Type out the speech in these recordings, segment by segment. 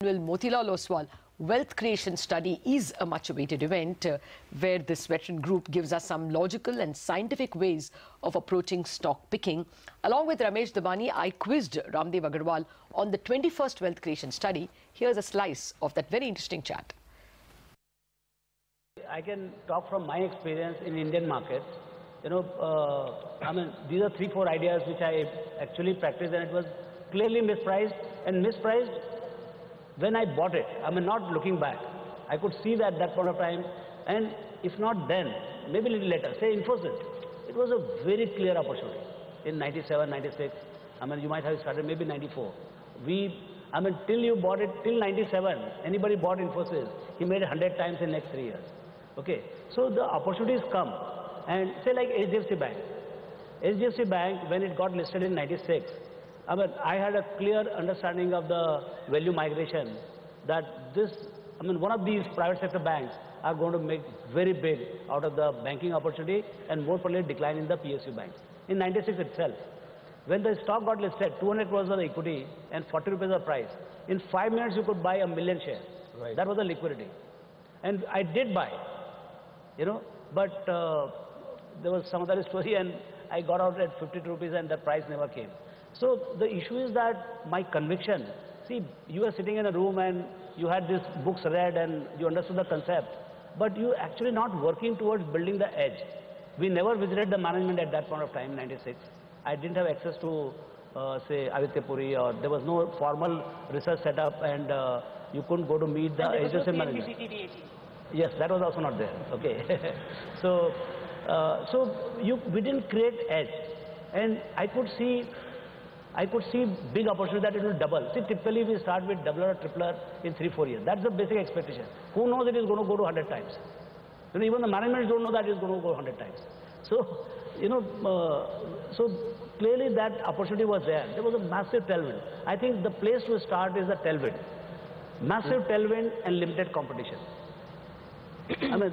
Motilal Oswal Wealth Creation Study is a much-awaited event where this veteran group gives us some logical and scientific ways of approaching stock picking. Along with Ramesh Dabani, I quizzed Raamdeo Agarwal on the 21st Wealth Creation Study. Here's a slice of that very interesting chat. I can talk from my experience in Indian market. You know, I mean, these are 3-4 ideas which I actually practiced, and it was clearly mispriced when I bought it. I mean, not looking back. I could see that at that point of time, and if not then, maybe a little later, say Infosys. It was a very clear opportunity in 97, 96. I mean, you might have started maybe 94. I mean, till you bought it, till 97, anybody bought Infosys, he made 100 times in the next 3 years. Okay, so the opportunities come, and say like HDFC Bank. HDFC Bank, when it got listed in 96, I mean, I had a clear understanding of the value migration that this, I mean, one of these private sector banks are going to make very big out of the banking opportunity and more probably decline in the PSU banks. In 96 itself, when the stock got listed, 200 crores was the equity and 40 rupees the price. In 5 minutes, you could buy 1 million shares. Right. That was the liquidity. And I did buy, you know, but there was some other story and I got out at 52 rupees and the price never came. So the issue is that my conviction, see, you were sitting in a room and you had these books read and you understood the concept, but you actually not working towards building the edge. We never visited the management at that point of time, 96. I didn't have access to, say, Aditya Puri, or there was no formal research setup, and you couldn't go to meet the HSM management. Yes, that was also not there. Okay. So we didn't create edge, and I could see big opportunity that it will double. See, typically we start with doubler or tripler in 3-4 years. That's the basic expectation. Who knows it is going to go to 100 times? You know, even the management don't know that it is going to go 100 times. So, you know, so clearly that opportunity was there. There was a massive tailwind. I think the place to start is the tailwind. Massive tailwind and limited competition. I mean,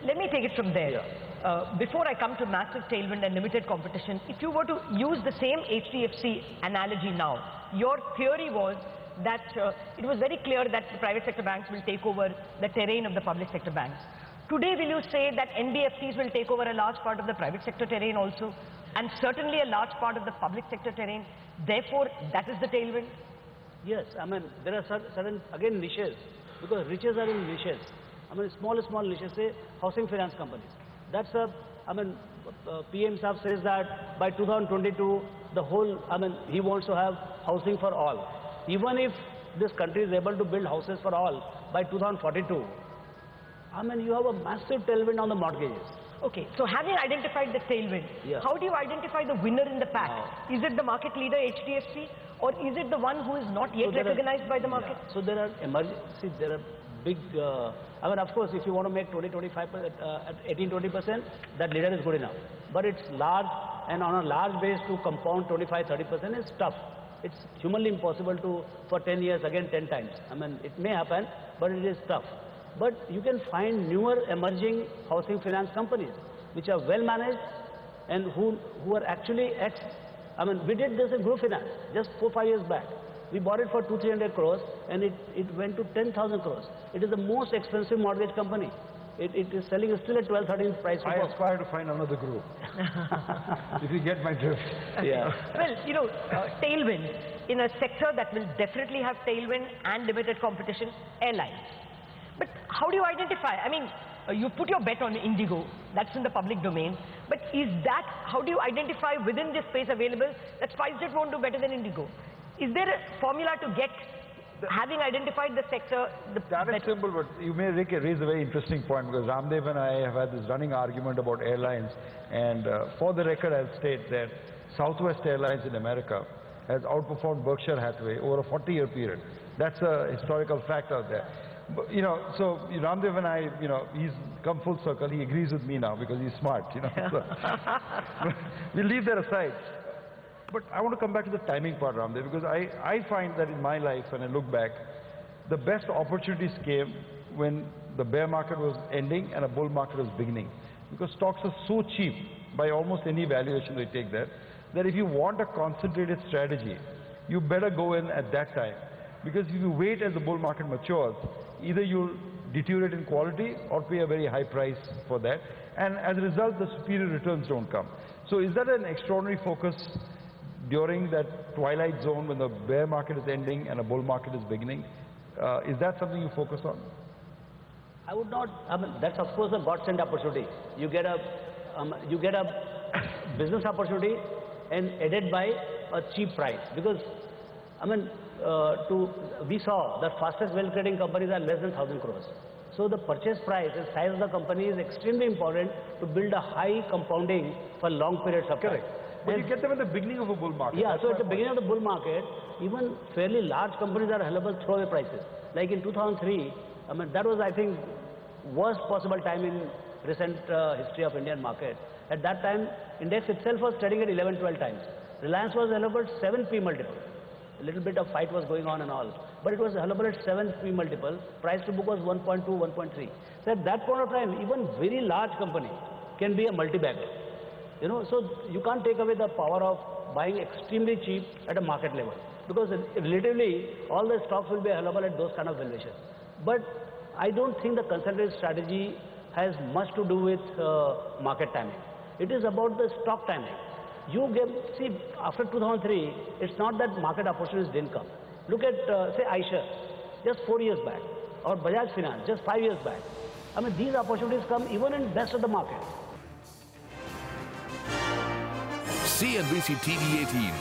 let me take it from there. Yeah. Before I come to massive tailwind and limited competition, if you were to use the same HDFC analogy now, your theory was that it was very clear that the private sector banks will take over the terrain of the public sector banks. Today, will you say that NBFCs will take over a large part of the private sector terrain also, and certainly a large part of the public sector terrain? Therefore, that is the tailwind? Yes, I mean, there are certain, again, niches, because riches are in niches. I mean, small niches, say, housing finance companies. That's a, I mean, PM Saab says that by 2022, the whole, I mean, he wants to have housing for all. Even if this country is able to build houses for all by 2042, I mean, you have a massive tailwind on the mortgages. Okay, so having identified the tailwind, yeah, how do you identify the winner in the pack? Is it the market leader, HDFC, or is it the one who is not yet recognized by the market? Yeah. So there are there are big, I mean, of course, if you want to make 20-25%, at 18-20%, that leader is good enough. But it's large, and on a large base to compound 25-30% is tough. It's humanly impossible to, for 10 years, again 10 times. I mean, it may happen, but it is tough. But you can find newer emerging housing finance companies, which are well managed and who are actually I mean, we did this in group finance just 4-5 years back. We bought it for 200-300 crores and it went to 10,000 crores. It is the most expensive mortgage company. It is selling still at 12-13 price. I aspire to find another group. If you get my drift. Yeah. Well, you know, tailwind in a sector that will definitely have tailwind and limited competition, airlines. But how do you identify? I mean, you put your bet on Indigo, that's in the public domain, but how do you identify within this space available that SpiceJet won't do better than Indigo? Is there a formula to get, having identified the sector? That is simple, but you may raise a very interesting point, because Raamdeo and I have had this running argument about airlines, and for the record I'll state that Southwest Airlines in America has outperformed Berkshire Hathaway over a 40-year period. That's a historical fact out there. But, you know, so Raamdeo and I, you know, he's come full circle. He agrees with me now because he's smart, you know. So, we'll leave that aside. But I want to come back to the timing part, Raamdeo, because I find that in my life, when I look back, the best opportunities came when the bear market was ending and a bull market was beginning. Because stocks are so cheap by almost any valuation we take there, that if you want a concentrated strategy, you better go in at that time. Because if you wait as the bull market matures, either you'll deteriorate in quality or pay a very high price for that. And as a result, the superior returns don't come. So is that an extraordinary focus during that twilight zone when the bear market is ending and a bull market is beginning? Is that something you focus on? I would not. I mean, that's of course a godsend opportunity. You get a business opportunity and added by a cheap price. Because I mean, we saw that fastest wealth creating companies are less than 1,000 crores. So the purchase price and size of the company is extremely important to build a high compounding for long periods of time. Correct. But you get them at the beginning of a bull market. Yeah, so at the beginning of the bull market, even fairly large companies are available throwaway prices. Like in 2003, I mean, that was, I think, worst possible time in recent history of Indian market. At that time, index itself was trading at 11, 12 times. Reliance was available at 7p multiple. A little bit of fight was going on and all. But it was available at 7p multiple. Price to book was 1.2, 1.3. So at that point of time, even very large company can be a multi-bagger. You know, so you can't take away the power of buying extremely cheap at a market level. Because relatively, all the stocks will be available at those kind of valuations. But I don't think the concentrated strategy has much to do with market timing. It is about the stock timing. You get, see, after 2003, it's not that market opportunities didn't come. Look at, say, iShares, just 4 years back, or Bajaj Finance, just 5 years back. I mean, these opportunities come even in best of the market. CNBC TV 18